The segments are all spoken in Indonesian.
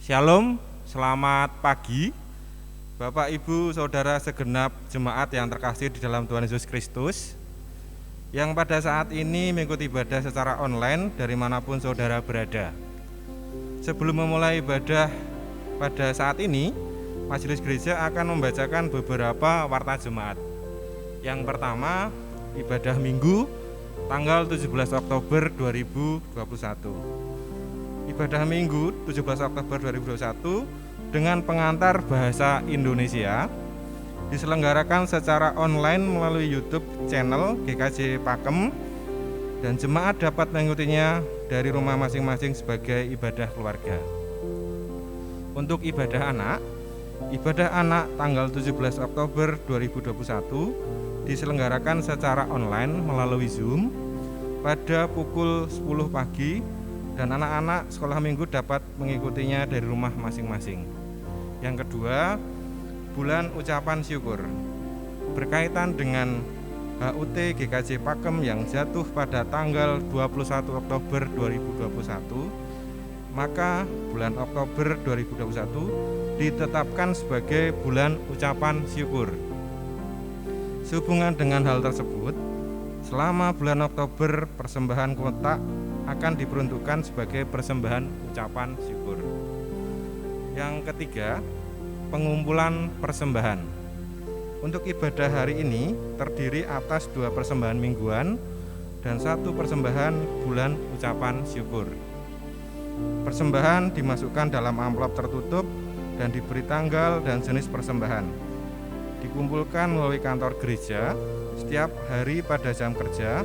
Shalom, selamat pagi Bapak Ibu Saudara segenap jemaat yang terkasih di dalam Tuhan Yesus Kristus, yang pada saat ini mengikuti ibadah secara online dari manapun saudara berada. Sebelum memulai ibadah pada saat ini, Majelis Gereja akan membacakan beberapa warta jemaat. Yang pertama, ibadah Minggu tanggal 17 Oktober 2021. Ibadah Minggu 17 Oktober 2021 dengan pengantar bahasa Indonesia diselenggarakan secara online melalui YouTube channel GKJ Pakem, dan jemaat dapat mengikutinya dari rumah masing-masing sebagai ibadah keluarga. Untuk ibadah anak tanggal 17 Oktober 2021 diselenggarakan secara online melalui Zoom pada pukul 10 pagi, dan anak-anak sekolah minggu dapat mengikutinya dari rumah masing-masing. Yang kedua, bulan ucapan syukur. Berkaitan dengan HUT GKJ Pakem yang jatuh pada tanggal 21 Oktober 2021, maka bulan Oktober 2021 ditetapkan sebagai bulan ucapan syukur. Sehubungan dengan hal tersebut, selama bulan Oktober persembahan kotak akan diperuntukkan sebagai persembahan ucapan syukur. Yang ketiga, pengumpulan persembahan. Untuk ibadah hari ini terdiri atas 2 persembahan mingguan dan 1 persembahan bulan ucapan syukur. Persembahan dimasukkan dalam amplop tertutup dan diberi tanggal dan jenis persembahan. Dikumpulkan melalui kantor gereja setiap hari pada jam kerja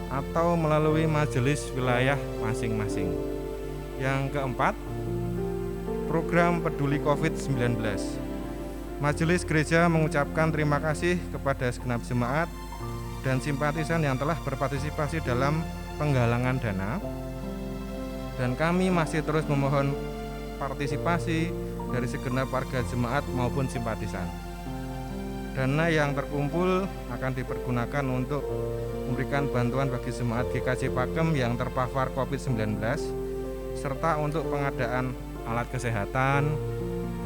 atau melalui majelis wilayah masing-masing. Yang keempat, program peduli COVID-19. Majelis Gereja mengucapkan terima kasih kepada segenap jemaat dan simpatisan yang telah berpartisipasi dalam penggalangan dana, dan kami masih terus memohon partisipasi dari segenap warga jemaat maupun simpatisan. Dana yang terkumpul akan dipergunakan untuk memberikan bantuan bagi jemaat GKJ Pakem yang terpapar COVID-19, serta untuk pengadaan alat kesehatan,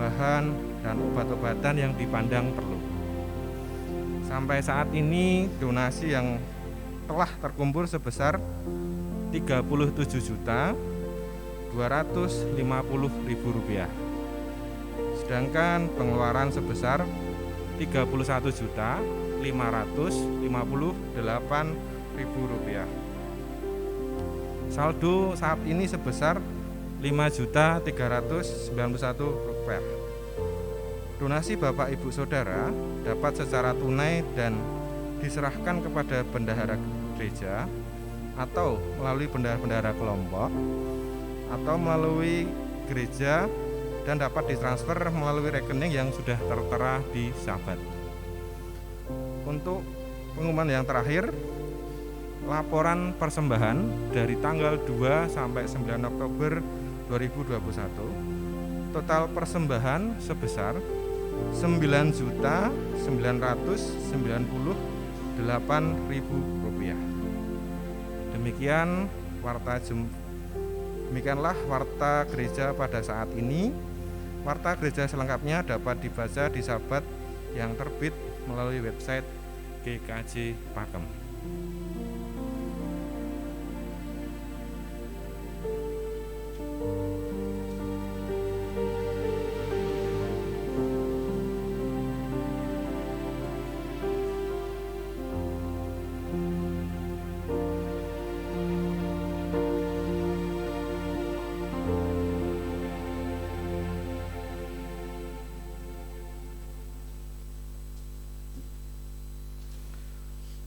bahan, dan obat-obatan yang dipandang perlu. Sampai saat ini donasi yang telah terkumpul sebesar Rp37.250.000, sedangkan pengeluaran sebesar Rp31.558.000. Saldo saat ini sebesar Rp5.391. Donasi Bapak Ibu Saudara dapat secara tunai dan diserahkan kepada bendahara gereja atau melalui bendahara kelompok atau melalui gereja, dan dapat ditransfer melalui rekening yang sudah tertera di Sahabat. Untuk pengumuman yang terakhir, laporan persembahan dari tanggal 2 sampai 9 Oktober 2021, total persembahan sebesar Rp9.998.000. Demikianlah warta gereja pada saat ini. Warta gereja selengkapnya dapat dibaca di Sahabat yang terbit melalui website GKJ Pakem.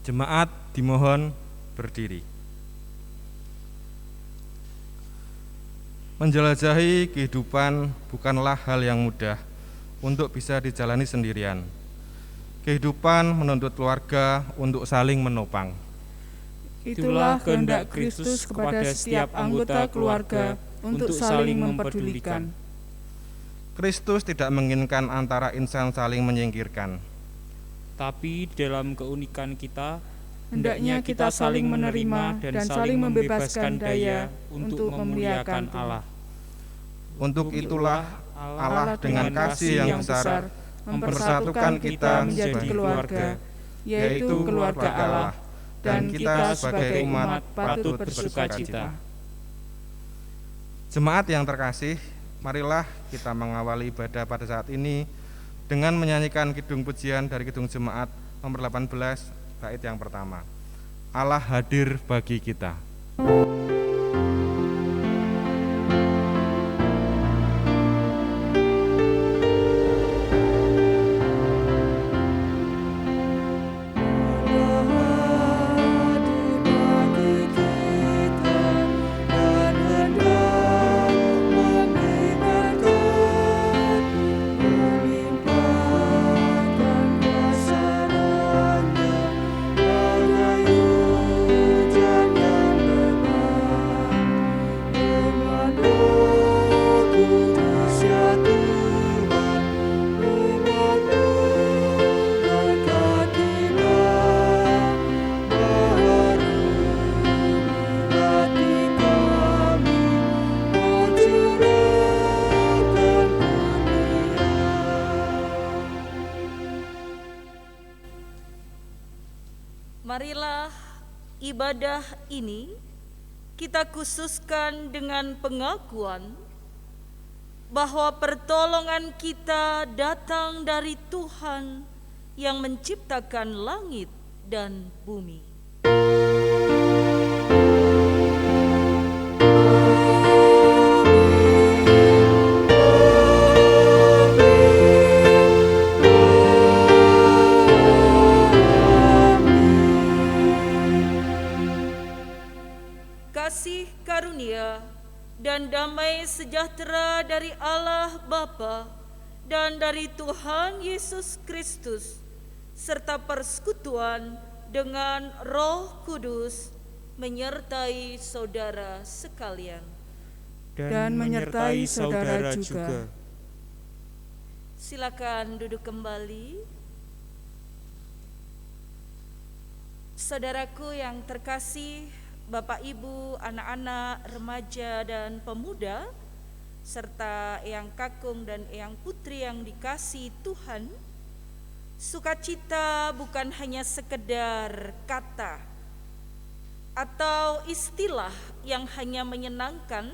Jemaat dimohon berdiri. Menjelajahi kehidupan bukanlah hal yang mudah untuk bisa dijalani sendirian. Kehidupan menuntut keluarga untuk saling menopang. Itulah kehendak Kristus kepada setiap anggota keluarga untuk saling mempedulikan. Kristus tidak menginginkan antara insan saling menyingkirkan. Tapi dalam keunikan kita, hendaknya kita saling menerima dan saling membebaskan daya untuk memuliakan Allah. Untuk itulah Allah dengan kasih yang besar mempersatukan kita menjadi keluarga, yaitu keluarga Allah, dan kita sebagai umat patut bersukacita. Jemaat yang terkasih, marilah kita mengawali ibadah pada saat ini dengan menyanyikan kidung pujian dari Kidung Jemaat nomor 18, bait yang pertama. Allah hadir bagi kita. Marilah ibadah ini kita khususkan dengan pengakuan bahwa pertolongan kita datang dari Tuhan yang menciptakan langit dan bumi. Kasih karunia dan damai sejahtera dari Allah Bapa dan dari Tuhan Yesus Kristus serta persekutuan dengan Roh Kudus menyertai saudara sekalian dan menyertai saudara juga. Silakan duduk kembali. Saudaraku yang terkasih, Bapak, Ibu, anak-anak, remaja, dan pemuda, serta Eyang Kakung dan Eyang Putri yang dikasihi Tuhan, sukacita bukan hanya sekedar kata atau istilah yang hanya menyenangkan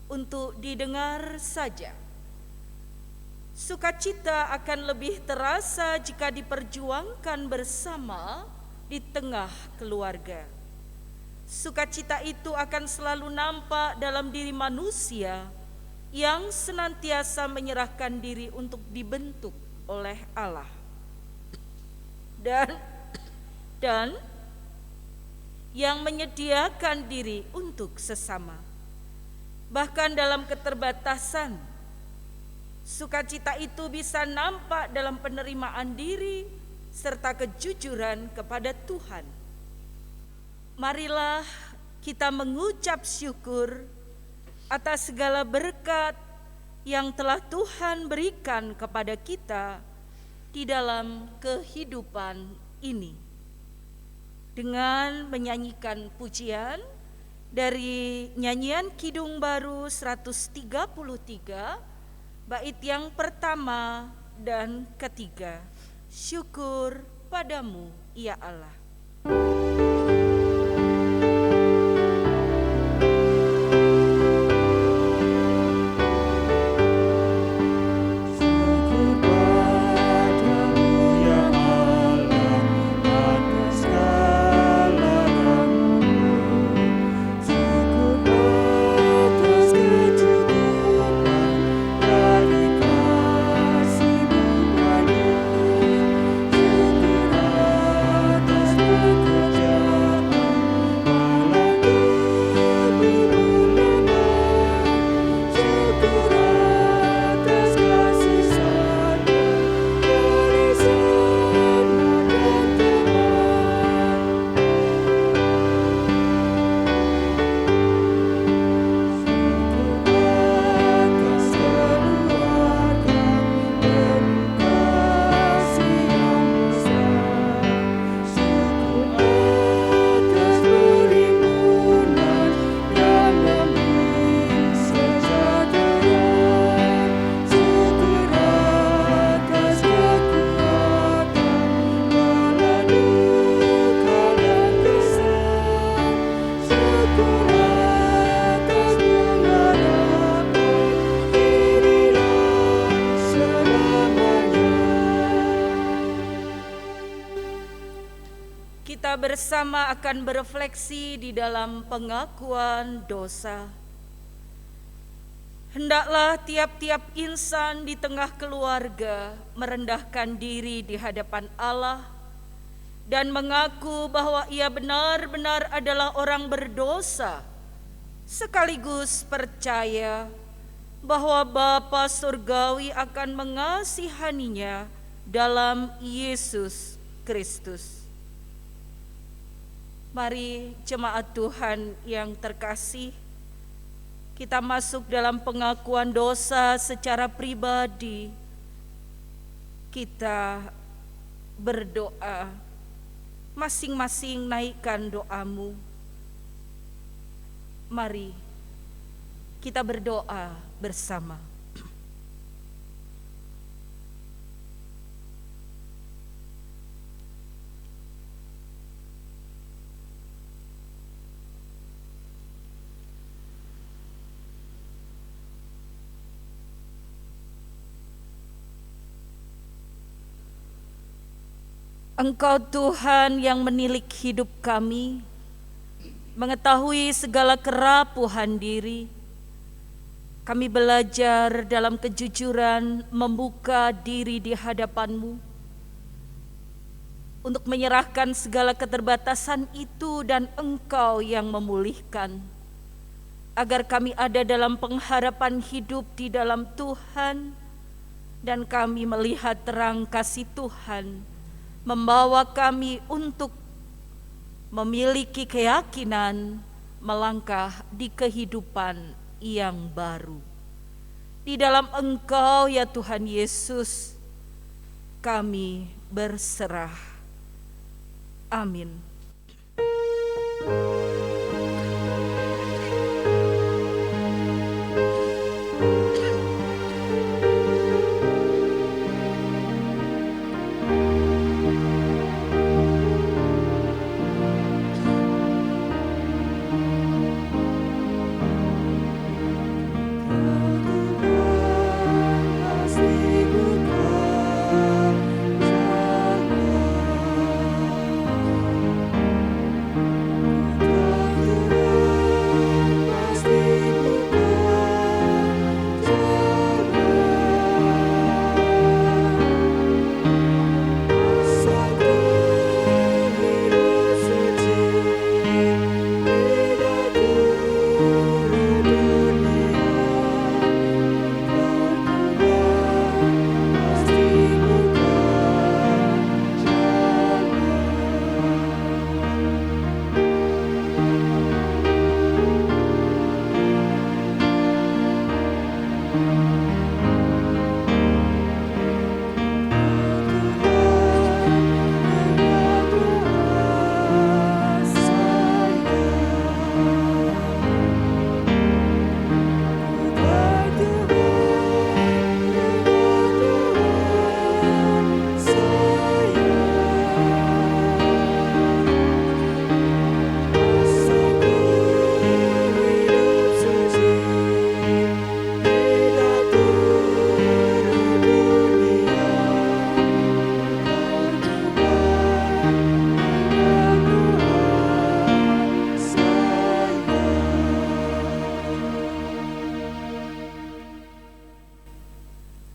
untuk didengar saja. Sukacita akan lebih terasa jika diperjuangkan bersama di tengah keluarga. Sukacita itu akan selalu nampak dalam diri manusia yang senantiasa menyerahkan diri untuk dibentuk oleh Allah. Dan yang menyediakan diri untuk sesama. Bahkan dalam keterbatasan, sukacita itu bisa nampak dalam penerimaan diri serta kejujuran kepada Tuhan. Marilah kita mengucap syukur atas segala berkat yang telah Tuhan berikan kepada kita di dalam kehidupan ini. Dengan menyanyikan pujian dari nyanyian Kidung Baru 133, bait yang pertama dan ketiga. Syukur padamu, ya Allah. Syukur atas berkat bersama akan berefleksi di dalam pengakuan dosa. Hendaklah tiap-tiap insan di tengah keluarga merendahkan diri di hadapan Allah dan mengaku bahwa ia benar-benar adalah orang berdosa, sekaligus percaya bahwa Bapa Surgawi akan mengasihaninya dalam Yesus Kristus. Mari jemaat Tuhan yang terkasih, kita masuk dalam pengakuan dosa secara pribadi. Kita berdoa, masing-masing naikkan doamu. Mari kita berdoa bersama. Engkau Tuhan yang menilik hidup kami, mengetahui segala kerapuhan diri. Kami belajar dalam kejujuran membuka diri di hadapan-Mu untuk menyerahkan segala keterbatasan itu, dan Engkau yang memulihkan, agar kami ada dalam pengharapan hidup di dalam Tuhan, dan kami melihat terang kasih Tuhan membawa kami untuk memiliki keyakinan melangkah di kehidupan yang baru. Di dalam Engkau ya Tuhan Yesus, kami berserah. Amin.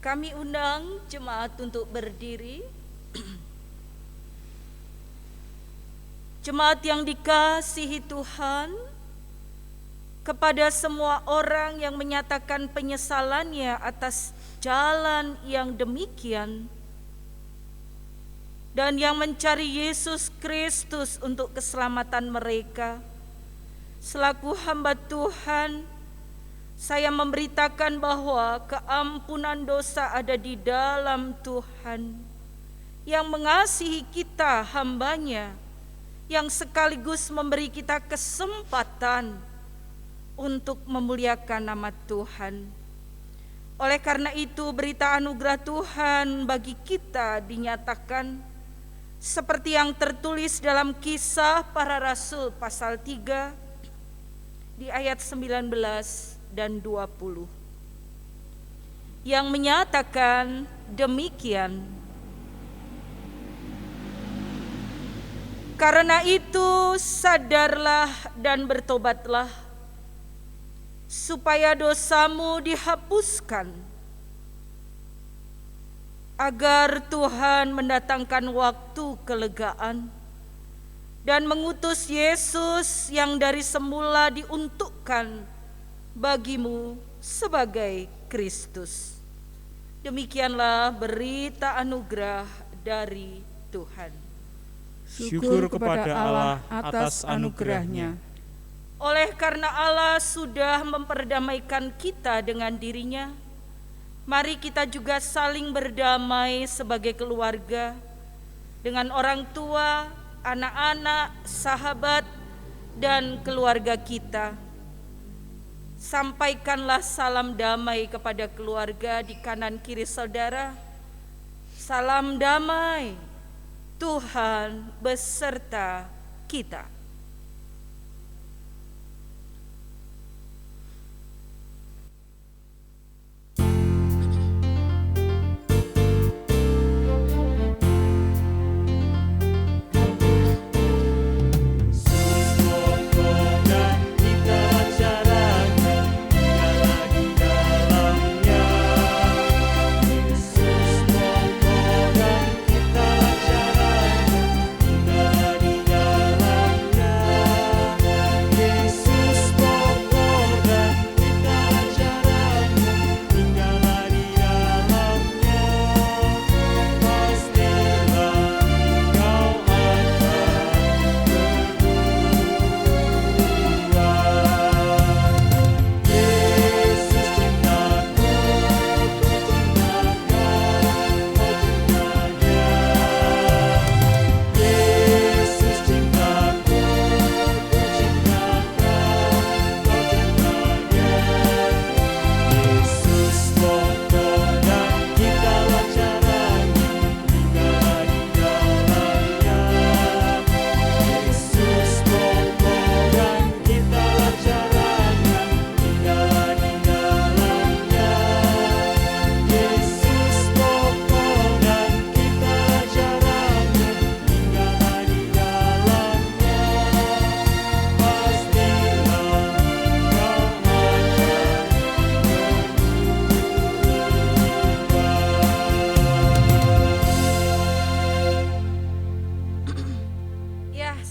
Kami undang jemaat untuk berdiri. Jemaat yang dikasihi Tuhan, kepada semua orang yang menyatakan penyesalannya atas jalan yang demikian dan yang mencari Yesus Kristus untuk keselamatan mereka, selaku hamba Tuhan, saya memberitakan bahwa keampunan dosa ada di dalam Tuhan yang mengasihi kita hamba-Nya, yang sekaligus memberi kita kesempatan untuk memuliakan nama Tuhan. Oleh karena itu, berita anugerah Tuhan bagi kita dinyatakan seperti yang tertulis dalam Kisah Para Rasul pasal 3 di ayat 19 dan 20, yang menyatakan demikian: Karena itu sadarlah dan bertobatlah, supaya dosamu dihapuskan, agar Tuhan mendatangkan waktu kelegaan dan mengutus Yesus yang dari semula diuntukkan bagimu sebagai Kristus. Demikianlah berita anugerah dari Tuhan. Syukur kepada Allah atas anugerahnya. Oleh karena Allah sudah memperdamaikan kita dengan dirinya, mari kita juga saling berdamai sebagai keluarga dengan orang tua, anak-anak, sahabat, dan keluarga kita. Sampaikanlah salam damai kepada keluarga di kanan kiri saudara. Salam damai, Tuhan beserta kita.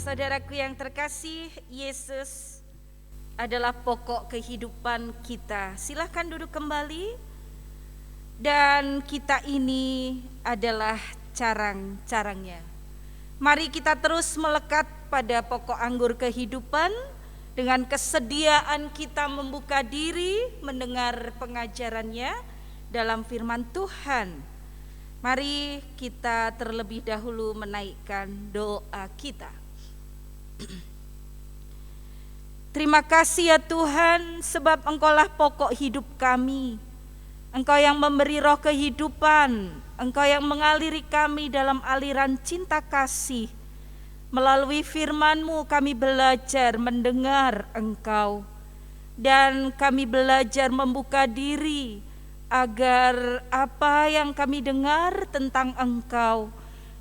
Saudaraku yang terkasih, Yesus adalah pokok kehidupan kita. Silakan duduk kembali. Dan kita ini adalah carang-carangnya. Mari kita terus melekat pada pokok anggur kehidupan dengan kesediaan kita membuka diri mendengar pengajarannya dalam firman Tuhan. Mari kita terlebih dahulu menaikkan doa kita. Terima kasih ya Tuhan, sebab Engkaulah pokok hidup kami. Engkau yang memberi roh kehidupan, Engkau yang mengaliri kami dalam aliran cinta kasih. Melalui firman-Mu kami belajar mendengar Engkau, dan kami belajar membuka diri agar apa yang kami dengar tentang Engkau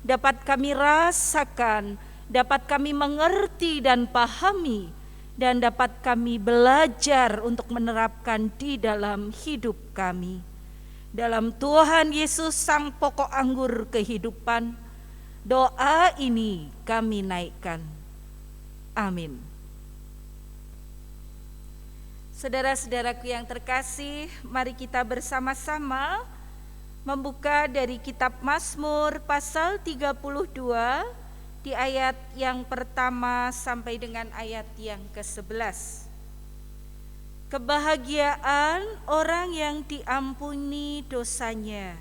dapat kami rasakan, dapat kami mengerti dan pahami, dan dapat kami belajar untuk menerapkan di dalam hidup kami. Dalam Tuhan Yesus Sang Pokok Anggur Kehidupan, doa ini kami naikkan. Amin. Saudara-saudaraku yang terkasih, mari kita bersama-sama membuka dari kitab Mazmur pasal 32 di ayat yang pertama sampai dengan ayat yang ke-11. Kebahagiaan orang yang diampuni dosanya.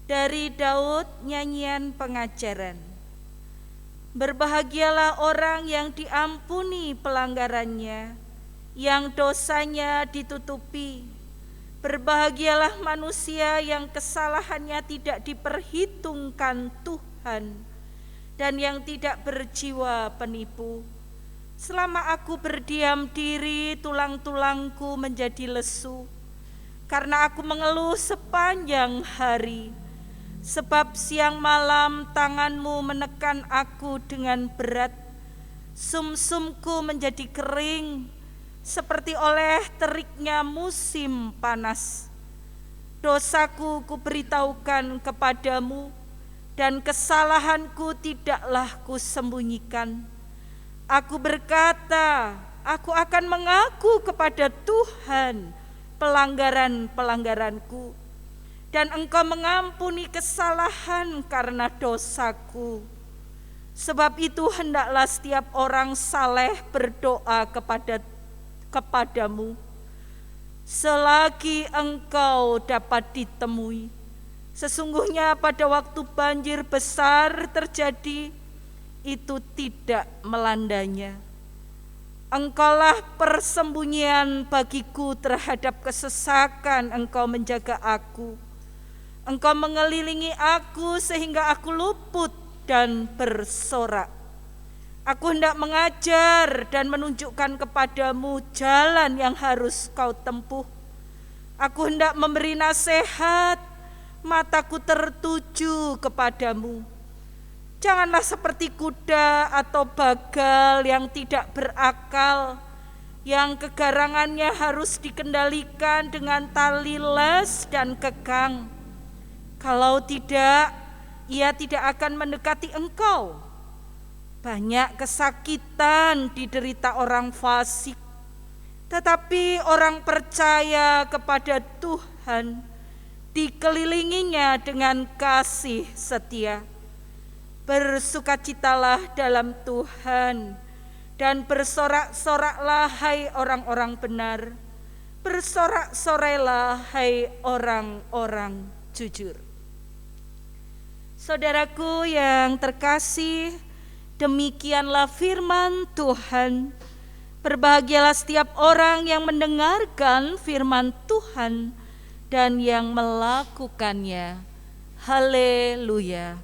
Dari Daud, nyanyian pengajaran. Berbahagialah orang yang diampuni pelanggarannya, yang dosanya ditutupi. Berbahagialah manusia yang kesalahannya tidak diperhitungkan Tuhan, dan yang tidak berjiwa penipu. Selama aku berdiam diri, tulang-tulangku menjadi lesu, karena aku mengeluh sepanjang hari. Sebab siang malam tanganmu menekan aku dengan berat, sumsumku menjadi kering seperti oleh teriknya musim panas. Dosaku kuberitahukan kepadamu, dan kesalahanku tidaklah kusembunyikan. Aku berkata, aku akan mengaku kepada Tuhan pelanggaran-pelanggaranku, dan Engkau mengampuni kesalahan karena dosaku. Sebab itu hendaklah setiap orang saleh berdoa kepadamu selagi engkau dapat ditemui. Sesungguhnya pada waktu banjir besar terjadi, itu tidak melandanya. Engkaulah persembunyian bagiku terhadap kesesakan, Engkau menjaga aku. Engkau mengelilingi aku sehingga aku luput dan bersorak. Aku hendak mengajar dan menunjukkan kepadamu jalan yang harus kau tempuh. Aku hendak memberi nasihat, mataku tertuju kepadamu. Janganlah seperti kuda atau bagal yang tidak berakal, yang kegarangannya harus dikendalikan dengan tali les dan kekang. Kalau tidak, ia tidak akan mendekati engkau. Banyak kesakitan diderita orang fasik, tetapi orang percaya kepada Tuhan dikelilinginya dengan kasih setia. Bersukacitalah dalam Tuhan dan bersorak-soraklah hai orang-orang benar. Bersorak-sorailah hai orang-orang jujur. Saudaraku yang terkasih, demikianlah firman Tuhan. Berbahagialah setiap orang yang mendengarkan firman Tuhan dan yang melakukannya. Haleluya.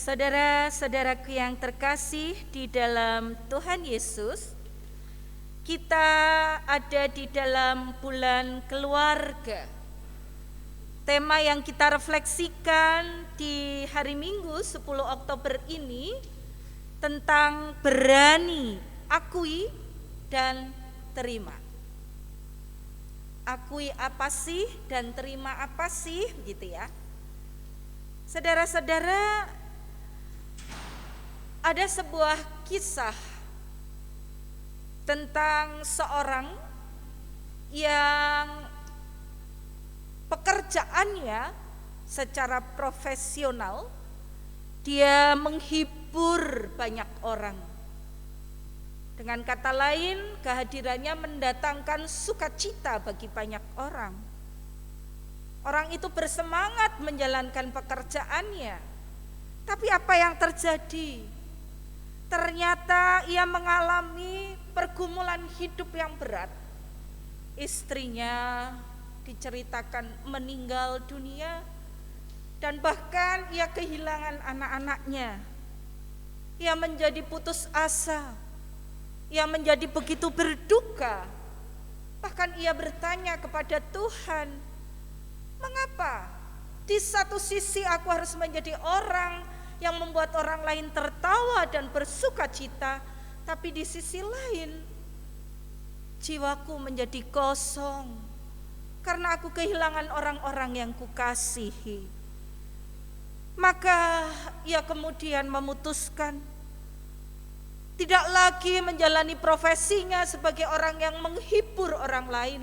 Saudara-saudaraku yang terkasih di dalam Tuhan Yesus, kita ada di dalam bulan keluarga. Tema yang kita refleksikan di hari Minggu 10 Oktober ini tentang berani, akui dan terima. Akui apa sih dan terima apa sih, gitu ya. Saudara-saudara, ada sebuah kisah tentang seorang yang pekerjaannya secara profesional dia menghibur banyak orang. Dengan kata lain, kehadirannya mendatangkan sukacita bagi banyak orang. Orang itu bersemangat menjalankan pekerjaannya. Tapi apa yang terjadi? Ternyata ia mengalami pergumulan hidup yang berat. Istrinya diceritakan meninggal dunia, dan bahkan ia kehilangan anak-anaknya. Ia menjadi putus asa, ia menjadi begitu berduka. Bahkan ia bertanya kepada Tuhan, mengapa di satu sisi aku harus menjadi orang yang membuat orang lain tertawa dan bersuka cita, tapi di sisi lain jiwaku menjadi kosong karena aku kehilangan orang-orang yang kukasihi. Maka ia kemudian memutuskan tidak lagi menjalani profesinya sebagai orang yang menghibur orang lain.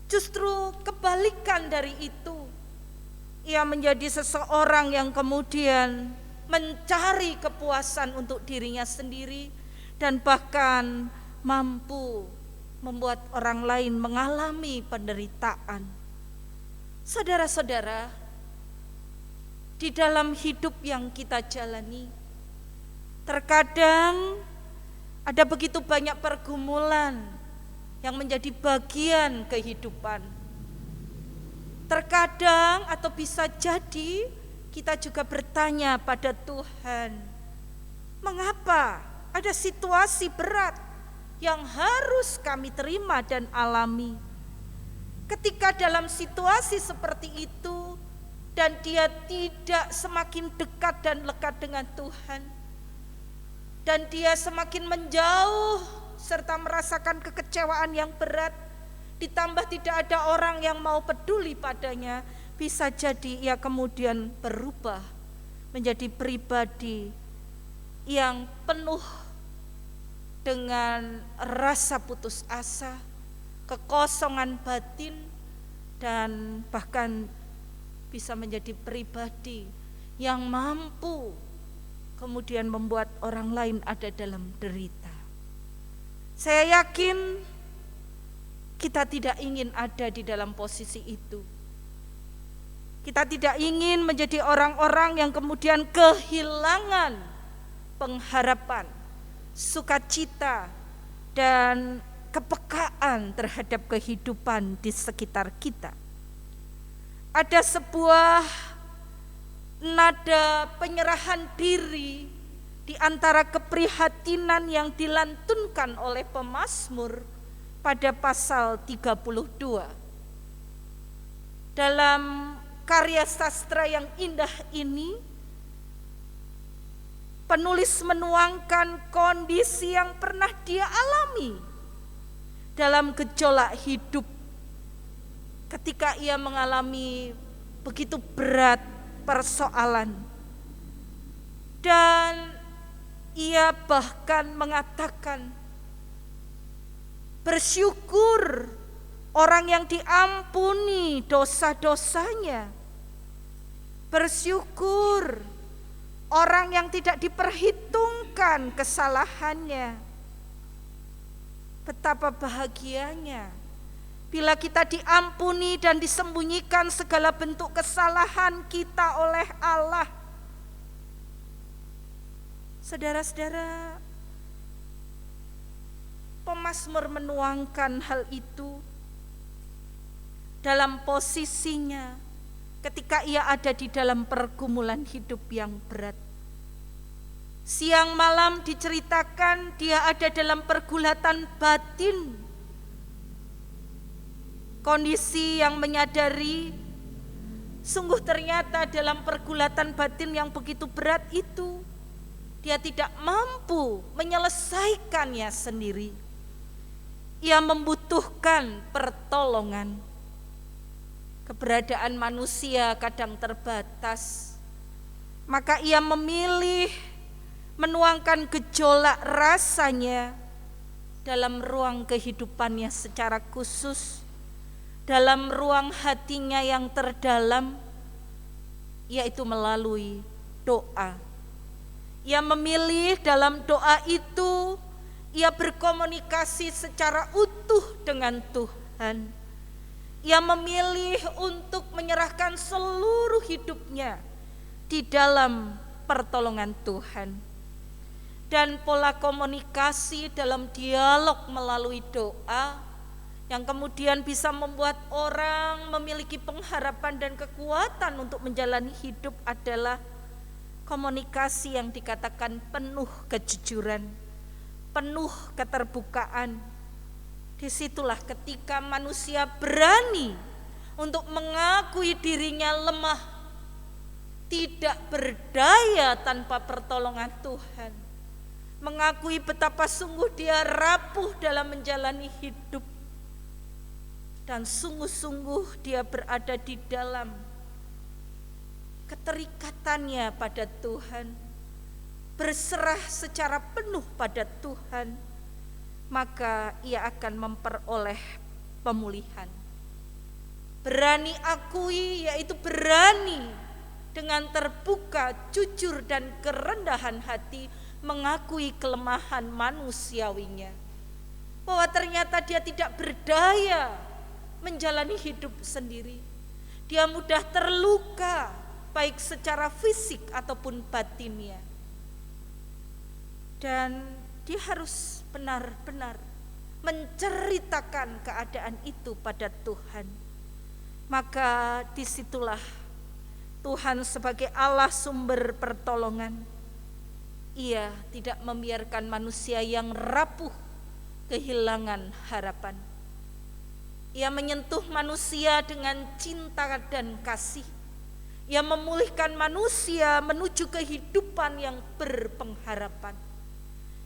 Justru kebalikan dari itu, ia menjadi seseorang yang kemudian mencari kepuasan untuk dirinya sendiri dan bahkan mampu membuat orang lain mengalami penderitaan. Saudara-saudara, di dalam hidup yang kita jalani. Terkadang ada begitu banyak pergumulan yang menjadi bagian kehidupan. Terkadang atau bisa jadi kita juga bertanya pada Tuhan, mengapa ada situasi berat yang harus kami terima dan alami? Ketika dalam situasi seperti itu dan dia tidak semakin dekat dan lekat dengan Tuhan, dan dia semakin menjauh serta merasakan kekecewaan yang berat, ditambah tidak ada orang yang mau peduli padanya, bisa jadi ia kemudian berubah menjadi pribadi yang penuh dengan rasa putus asa, kekosongan batin, dan bahkan bisa menjadi pribadi yang mampu kemudian membuat orang lain ada dalam derita. Saya yakin kita tidak ingin ada di dalam posisi itu. Kita tidak ingin menjadi orang-orang yang kemudian kehilangan pengharapan, sukacita, dan kepekaan terhadap kehidupan di sekitar kita. Ada sebuah nada penyerahan diri di antara keprihatinan yang dilantunkan oleh pemazmur pada pasal 32. Dalam karya sastra yang indah ini, penulis menuangkan kondisi yang pernah dia alami dalam gejolak hidup ketika ia mengalami begitu berat persoalan, dan ia bahkan mengatakan, bersyukur orang yang diampuni dosa-dosanya, bersyukur orang yang tidak diperhitungkan kesalahannya. Betapa bahagianya bila kita diampuni dan disembunyikan segala bentuk kesalahan kita oleh Allah. Saudara-saudara, pemazmur menuangkan hal itu dalam posisinya ketika ia ada di dalam pergumulan hidup yang berat. Siang malam diceritakan dia ada dalam pergulatan batin, kondisi yang menyadari sungguh ternyata dalam pergulatan batin yang begitu berat itu dia tidak mampu menyelesaikannya sendiri. Ia membutuhkan pertolongan. Keberadaan manusia kadang terbatas, maka ia memilih menuangkan gejolak rasanya dalam ruang kehidupannya secara khusus, dalam ruang hatinya yang terdalam, yaitu melalui doa. Ia memilih dalam doa itu, ia berkomunikasi secara utuh dengan Tuhan. Ia memilih untuk menyerahkan seluruh hidupnya di dalam pertolongan Tuhan. Dan pola komunikasi dalam dialog melalui doa yang kemudian bisa membuat orang memiliki pengharapan dan kekuatan untuk menjalani hidup adalah komunikasi yang dikatakan penuh kejujuran, penuh keterbukaan. Disitulah ketika manusia berani untuk mengakui dirinya lemah, tidak berdaya tanpa pertolongan Tuhan, mengakui betapa sungguh dia rapuh dalam menjalani hidup, dan sungguh-sungguh dia berada di dalam keterikatannya pada Tuhan, berserah secara penuh pada Tuhan, maka ia akan memperoleh pemulihan. Berani akui, yaitu berani dengan terbuka, jujur, dan kerendahan hati mengakui kelemahan manusiawinya, bahwa ternyata dia tidak berdaya menjalani hidup sendiri. Dia mudah terluka baik secara fisik ataupun batinnya. Dan dia harus benar-benar menceritakan keadaan itu pada Tuhan. Maka disitulah Tuhan sebagai Allah sumber pertolongan, Ia tidak membiarkan manusia yang rapuh kehilangan harapan. Ia menyentuh manusia dengan cinta dan kasih. Ia memulihkan manusia menuju kehidupan yang berpengharapan.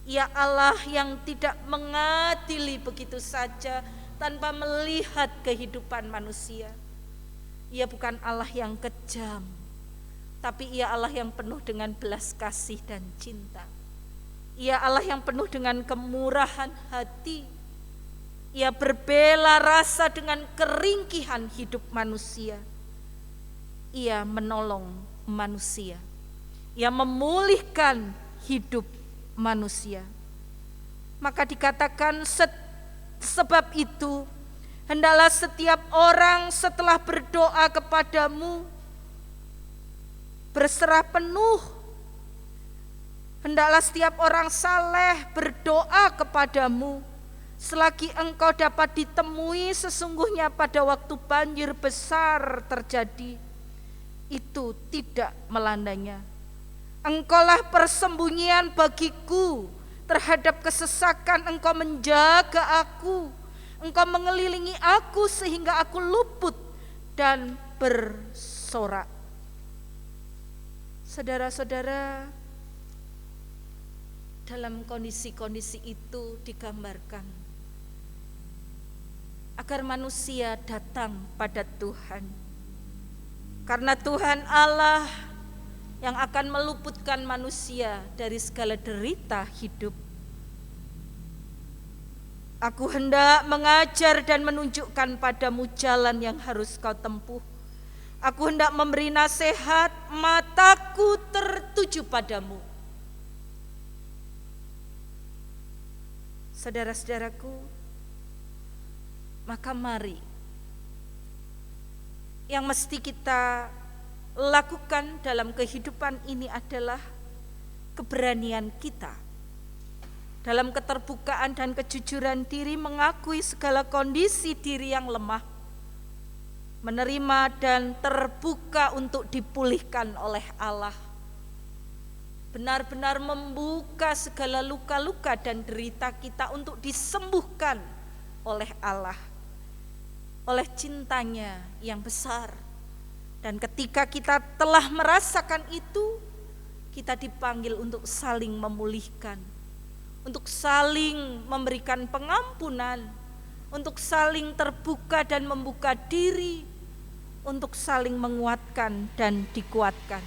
Ia Allah yang tidak mengadili begitu saja tanpa melihat kehidupan manusia. Ia bukan Allah yang kejam, tapi Ia Allah yang penuh dengan belas kasih dan cinta. Ia Allah yang penuh dengan kemurahan hati. Ia berbela rasa dengan keringkihan hidup manusia. Ia menolong manusia. Ia memulihkan hidup manusia. Maka dikatakan sebab itu hendaklah setiap orang setelah berdoa kepadamu berserah penuh. Hendaklah setiap orang saleh berdoa kepadamu selagi engkau dapat ditemui. Sesungguhnya pada waktu banjir besar terjadi, itu tidak melandanya. Engkaulah persembunyian bagiku terhadap kesesakan. Engkau menjaga aku, engkau mengelilingi aku sehingga aku luput dan bersorak. Saudara-saudara, dalam kondisi-kondisi itu digambarkan agar manusia datang pada Tuhan. Karena Tuhan Allah yang akan meluputkan manusia dari segala derita hidup. Aku hendak mengajar dan menunjukkan padamu jalan yang harus kau tempuh. Aku hendak memberi nasihat, mataku tertuju padamu. Saudara-saudaraku, maka mari yang mesti kita lakukan dalam kehidupan ini adalah keberanian kita dalam keterbukaan dan kejujuran diri mengakui segala kondisi diri yang lemah, menerima dan terbuka untuk dipulihkan oleh Allah, benar-benar membuka segala luka-luka dan derita kita untuk disembuhkan oleh Allah, oleh cintanya yang besar. Dan ketika kita telah merasakan itu, kita dipanggil untuk saling memulihkan, untuk saling memberikan pengampunan, untuk saling terbuka dan membuka diri, untuk saling menguatkan dan dikuatkan.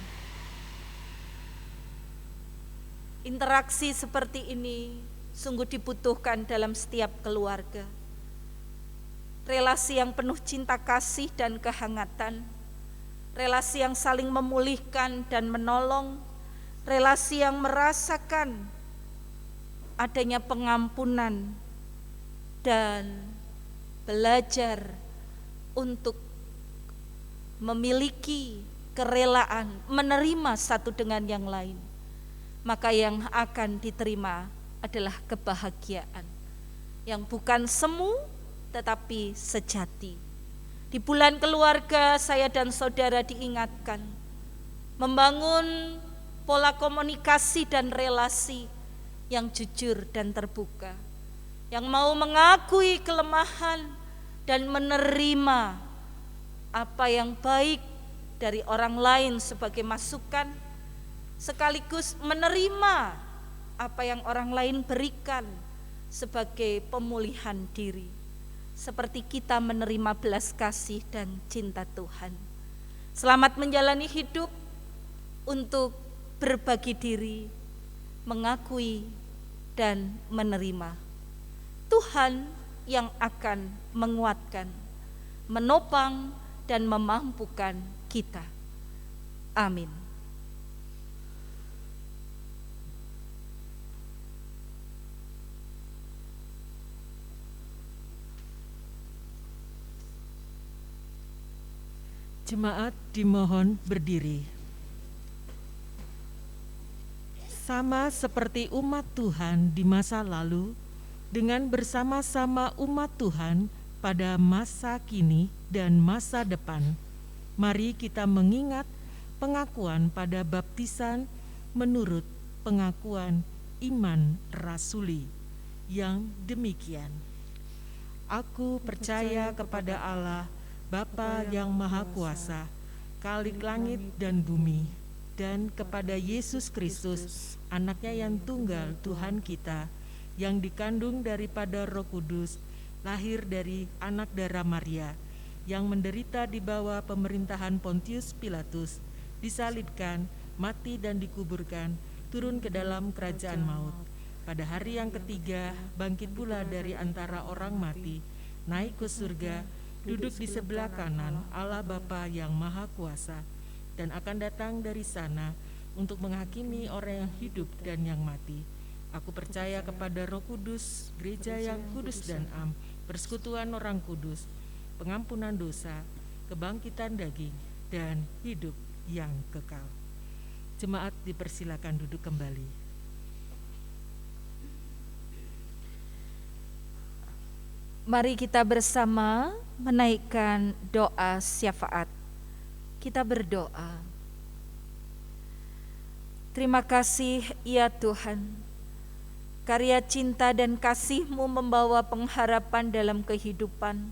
Interaksi seperti ini sungguh dibutuhkan dalam setiap keluarga. Relasi yang penuh cinta kasih dan kehangatan, relasi yang saling memulihkan dan menolong, relasi yang merasakan adanya pengampunan dan belajar untuk memiliki kerelaan menerima satu dengan yang lain. Maka yang akan diterima adalah kebahagiaan yang bukan semu tetapi sejati. Di bulan keluarga, saya dan saudara diingatkan membangun pola komunikasi dan relasi yang jujur dan terbuka, yang mau mengakui kelemahan dan menerima apa yang baik dari orang lain sebagai masukan, sekaligus menerima apa yang orang lain berikan sebagai pemulihan diri, seperti kita menerima belas kasih dan cinta Tuhan. Selamat menjalani hidup untuk berbagi diri, mengakui dan menerima. Tuhan yang akan menguatkan, menopang dan memampukan kita. Amin. Jemaat dimohon berdiri. sama seperti umat Tuhan di masa lalu, dengan bersama-sama umat Tuhan pada masa kini dan masa depan. Mari kita mengingat pengakuan pada baptisan menurut pengakuan iman rasuli yang demikian. Aku percaya kepada Allah, Bapa yang Maha Kuasa, Khalik langit dan bumi, dan kepada Yesus Kristus, Anaknya yang tunggal Tuhan kita, yang dikandung daripada Roh Kudus, lahir dari anak darah Maria, yang menderita di bawah pemerintahan Pontius Pilatus, disalibkan, mati dan dikuburkan, turun ke dalam kerajaan maut. Pada hari yang ketiga, bangkit pula dari antara orang mati, naik ke surga, duduk di sebelah kanan Allah Bapa yang Maha Kuasa, dan akan datang dari sana untuk menghakimi orang yang hidup dan yang mati. Aku percaya kepada Roh Kudus, gereja yang kudus dan am, persekutuan orang kudus, pengampunan dosa, kebangkitan daging, dan hidup yang kekal. Jemaat dipersilakan duduk kembali. Mari kita bersama menaikkan doa syafaat. Kita berdoa. Terima kasih ya Tuhan, karya cinta dan kasih-Mu membawa pengharapan dalam kehidupan,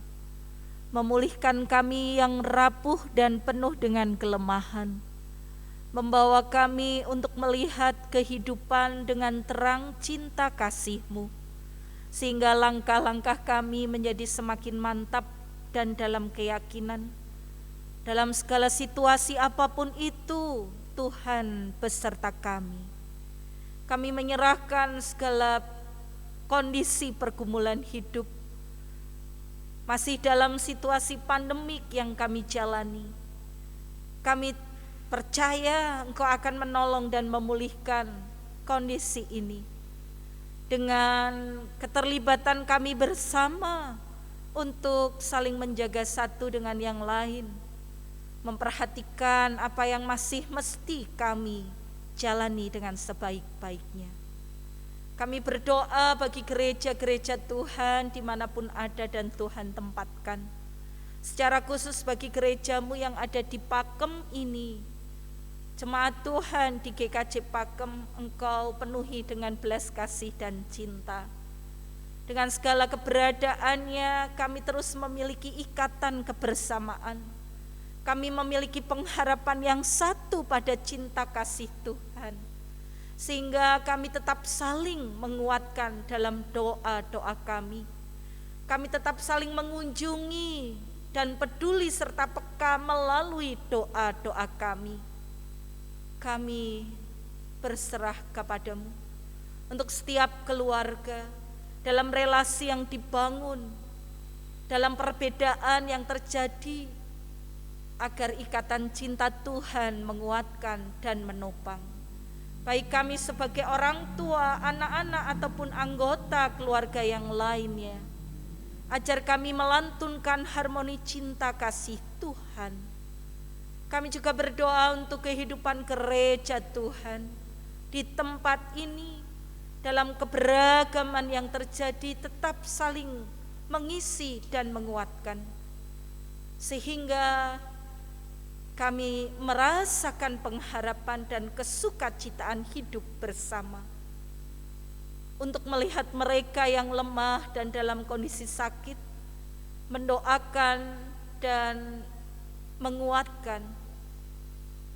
memulihkan kami yang rapuh dan penuh dengan kelemahan, membawa kami untuk melihat kehidupan dengan terang cinta kasih-Mu, sehingga langkah-langkah kami menjadi semakin mantap dan dalam keyakinan. Dalam segala situasi apapun itu, Tuhan beserta kami. Kami menyerahkan segala kondisi pergumulan hidup, masih dalam situasi pandemik yang kami jalani. Kami percaya Engkau akan menolong dan memulihkan kondisi ini. Dengan keterlibatan kami bersama untuk saling menjaga satu dengan yang lain, memperhatikan apa yang masih mesti kami jalani dengan sebaik-baiknya. Kami berdoa bagi gereja-gereja Tuhan dimanapun ada dan Tuhan tempatkan. Secara khusus bagi gereja-Mu yang ada di Pakem ini, jemaat Tuhan di GKJ Pakem, Engkau penuhi dengan belas kasih dan cinta. Dengan segala keberadaannya, kami terus memiliki ikatan kebersamaan. Kami memiliki pengharapan yang satu pada cinta kasih Tuhan, sehingga kami tetap saling menguatkan dalam doa-doa kami. Kami tetap saling mengunjungi dan peduli serta peka melalui doa-doa kami. Kami berserah kepada-Mu untuk setiap keluarga, dalam relasi yang dibangun, dalam perbedaan yang terjadi, agar ikatan cinta Tuhan menguatkan dan menopang. Baik kami sebagai orang tua, anak-anak ataupun anggota keluarga yang lainnya, ajar kami melantunkan harmoni cinta kasih Tuhan. Kami juga berdoa untuk kehidupan gereja Tuhan di tempat ini, dalam keberagaman yang terjadi tetap saling mengisi dan menguatkan, sehingga kami merasakan pengharapan dan kesukacitaan hidup bersama. Untuk melihat mereka yang lemah dan dalam kondisi sakit, mendoakan dan menguatkan.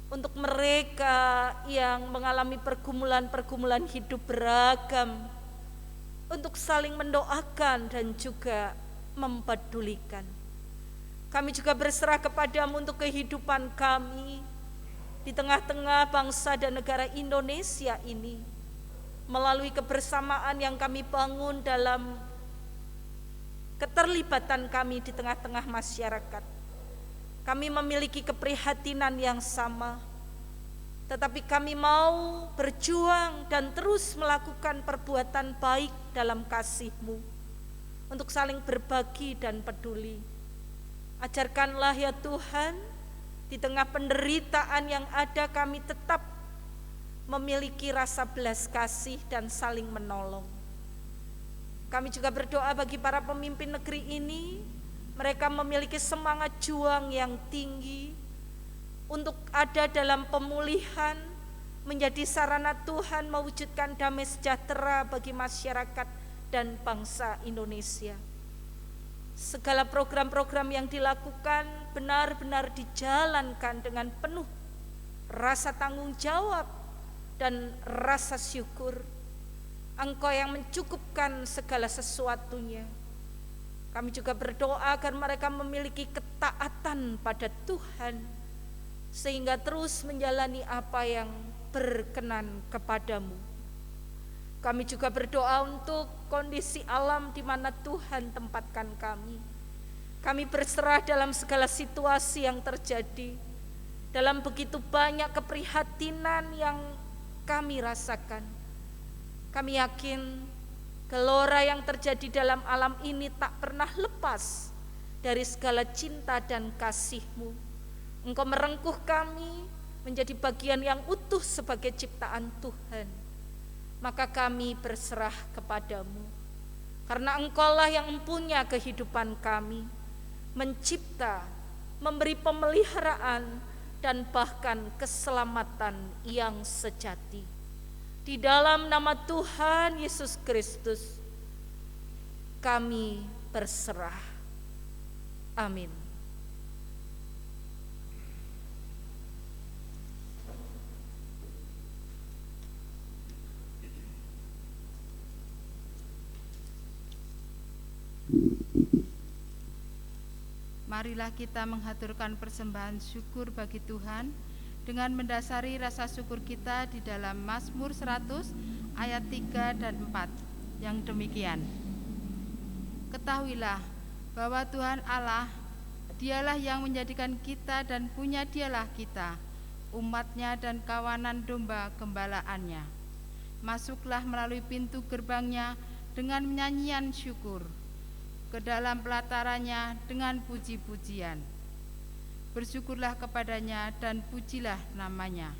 Untuk mereka yang mengalami pergumulan-pergumulan hidup beragam, untuk saling mendoakan dan juga mempedulikan. Kami juga berserah kepada-Mu untuk kehidupan kami di tengah-tengah bangsa dan negara Indonesia ini, melalui kebersamaan yang kami bangun dalam keterlibatan kami di tengah-tengah masyarakat. Kami memiliki keprihatinan yang sama, tetapi kami mau berjuang dan terus melakukan perbuatan baik dalam kasih-Mu, untuk saling berbagi dan peduli. Ajarkanlah ya Tuhan, di tengah penderitaan yang ada kami tetap memiliki rasa belas kasih dan saling menolong. Kami juga berdoa bagi para pemimpin negeri ini, mereka memiliki semangat juang yang tinggi untuk ada dalam pemulihan, menjadi sarana Tuhan mewujudkan damai sejahtera bagi masyarakat dan bangsa Indonesia. Segala program-program yang dilakukan benar-benar dijalankan dengan penuh rasa tanggung jawab dan rasa syukur. Engkau yang mencukupkan segala sesuatunya. Kami juga berdoa agar mereka memiliki ketaatan pada Tuhan, sehingga terus menjalani apa yang berkenan kepadamu. Kami juga berdoa untuk kondisi alam di mana Tuhan tempatkan kami. Kami berserah dalam segala situasi yang terjadi, dalam begitu banyak keprihatinan yang kami rasakan. Kami yakin gelora yang terjadi dalam alam ini tak pernah lepas dari segala cinta dan kasih-Mu. Engkau merengkuh kami menjadi bagian yang utuh sebagai ciptaan Tuhan. Maka kami berserah kepadamu, karena Engkaulah yang mempunyai kehidupan kami, mencipta, memberi pemeliharaan, dan bahkan keselamatan yang sejati. Di dalam nama Tuhan Yesus Kristus, kami berserah. Amin. Marilah kita menghaturkan persembahan syukur bagi Tuhan dengan mendasari rasa syukur kita di dalam Mazmur 100 ayat 3 dan 4 yang demikian. Ketahuilah bahwa Tuhan Allah, Dialah yang menjadikan kita dan punya Dialah kita, umatnya dan kawanan domba gembalaannya. Masuklah melalui pintu gerbangnya dengan nyanyian syukur, ke dalam pelatarannya dengan puji-pujian. Bersyukurlah kepadanya dan pujilah namanya.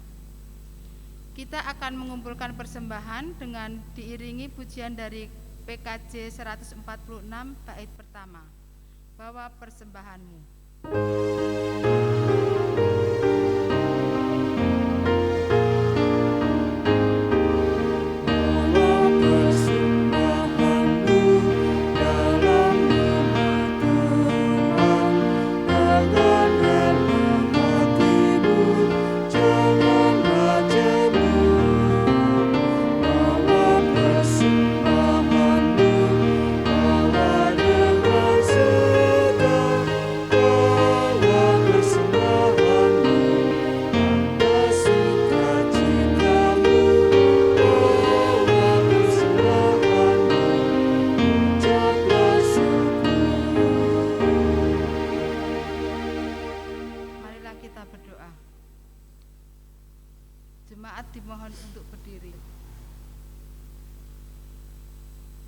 Kita akan mengumpulkan persembahan dengan diiringi pujian dari PKJ 146 bait pertama. Bawa persembahanmu.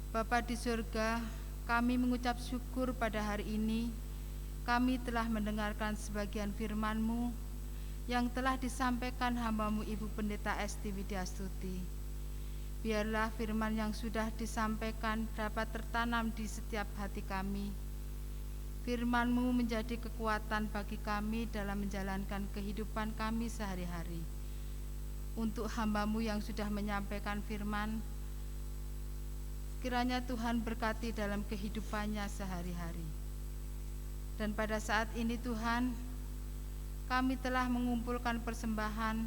Bapa di surga, kami mengucap syukur pada hari ini. Kami telah mendengarkan sebagian firman-Mu yang telah disampaikan hamba-Mu Ibu Pendeta Esti Widyastuti. Biarlah firman yang sudah disampaikan dapat tertanam di setiap hati kami. Firman-Mu menjadi kekuatan bagi kami dalam menjalankan kehidupan kami sehari-hari. Untuk hamba-Mu yang sudah menyampaikan firman, kiranya Tuhan berkati dalam kehidupannya sehari-hari. Dan pada saat ini Tuhan, kami telah mengumpulkan persembahan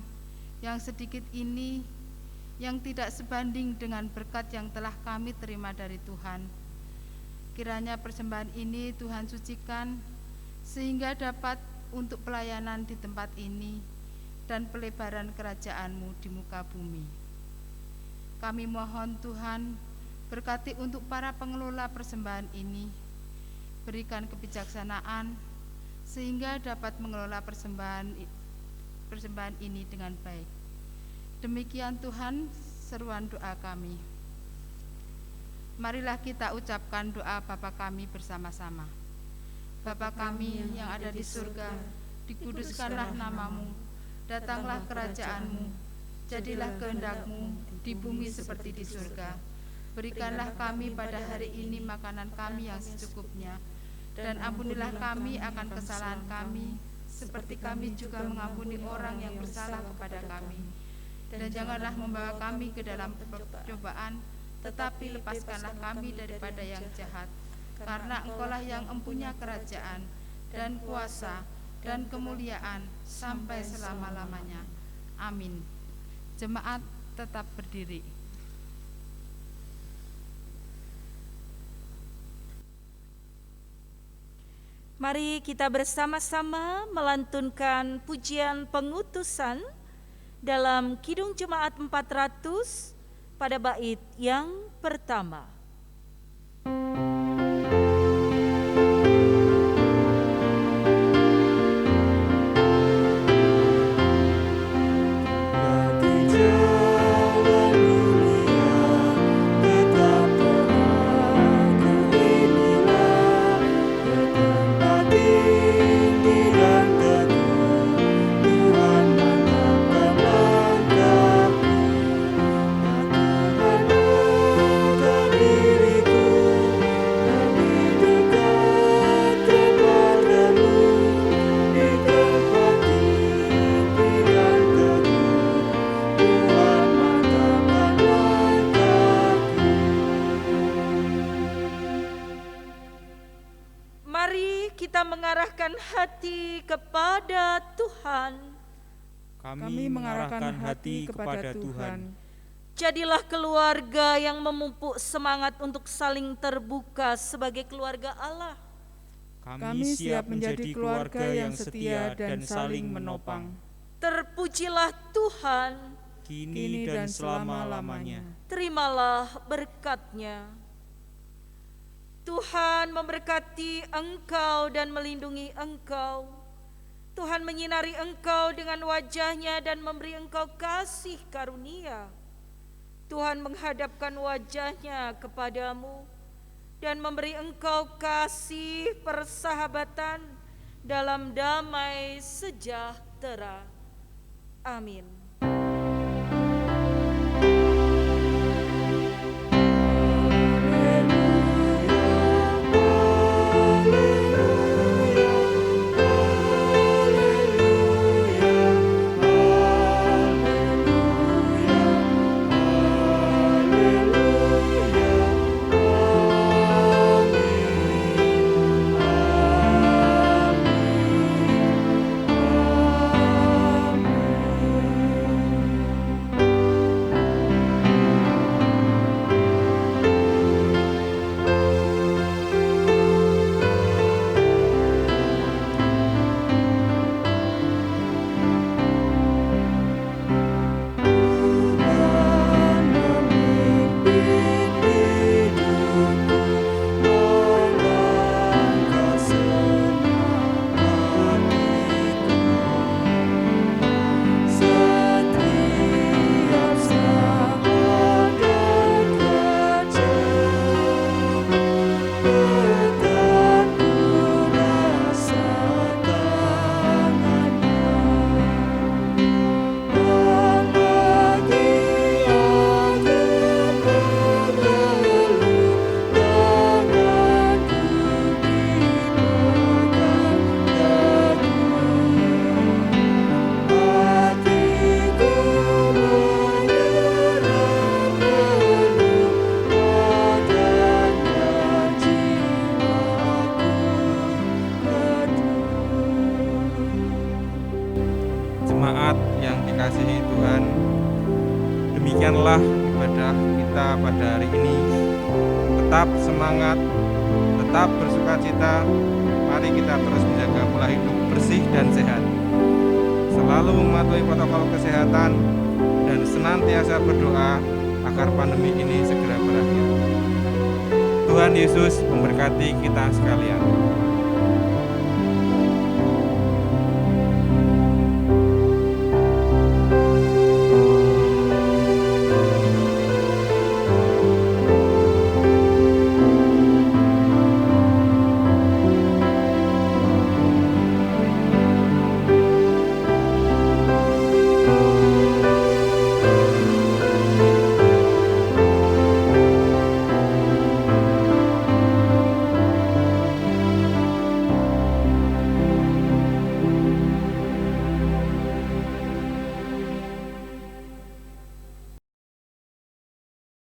yang sedikit ini, yang tidak sebanding dengan berkat yang telah kami terima dari Tuhan. Kiranya persembahan ini Tuhan sucikan, sehingga dapat untuk pelayanan di tempat ini dan pelebaran kerajaan-Mu di muka bumi. Kami mohon Tuhan, berkati untuk para pengelola persembahan ini, berikan kebijaksanaan sehingga dapat mengelola persembahan ini dengan baik. Demikian Tuhan seruan doa kami. Marilah kita ucapkan doa Bapa kami bersama-sama. Bapa kami yang ada di surga, dikuduskanlah nama-Mu, datanglah kerajaan-Mu, jadilah kehendak-Mu di bumi seperti di surga. Berikanlah kami pada hari ini makanan kami yang secukupnya, dan ampunilah kami akan kesalahan kami, seperti kami juga mengampuni orang yang bersalah kepada kami. Dan janganlah membawa kami ke dalam percobaan, tetapi lepaskanlah kami daripada yang jahat. Karena Engkaulah yang empunya kerajaan, dan kuasa, dan kemuliaan, sampai selama-lamanya. Amin. Jemaat tetap berdiri. Mari kita bersama-sama melantunkan pujian pengutusan dalam Kidung Jemaat 400 pada bait yang pertama. Mengarahkan hati kepada Tuhan. Kami mengarahkan hati kepada Tuhan. Jadilah keluarga yang memupuk semangat untuk saling terbuka sebagai keluarga Allah. Kami siap menjadi keluarga yang setia dan saling menopang. Terpujilah Tuhan, kini dan selama-lamanya. Terimalah berkat-Nya. Tuhan memberkati engkau dan melindungi engkau. Tuhan menyinari engkau dengan wajah-Nya dan memberi engkau kasih karunia. Tuhan menghadapkan wajah-Nya kepadamu dan memberi engkau kasih persahabatan dalam damai sejahtera. Amin. Jemaat yang dikasihi Tuhan, demikianlah ibadah kita pada hari ini. Tetap semangat, tetap bersukacita. Mari kita terus menjaga pola hidup bersih dan sehat, selalu mematuhi protokol kesehatan, dan senantiasa berdoa agar pandemi ini segera berakhir. Tuhan Yesus memberkati kita sekalian.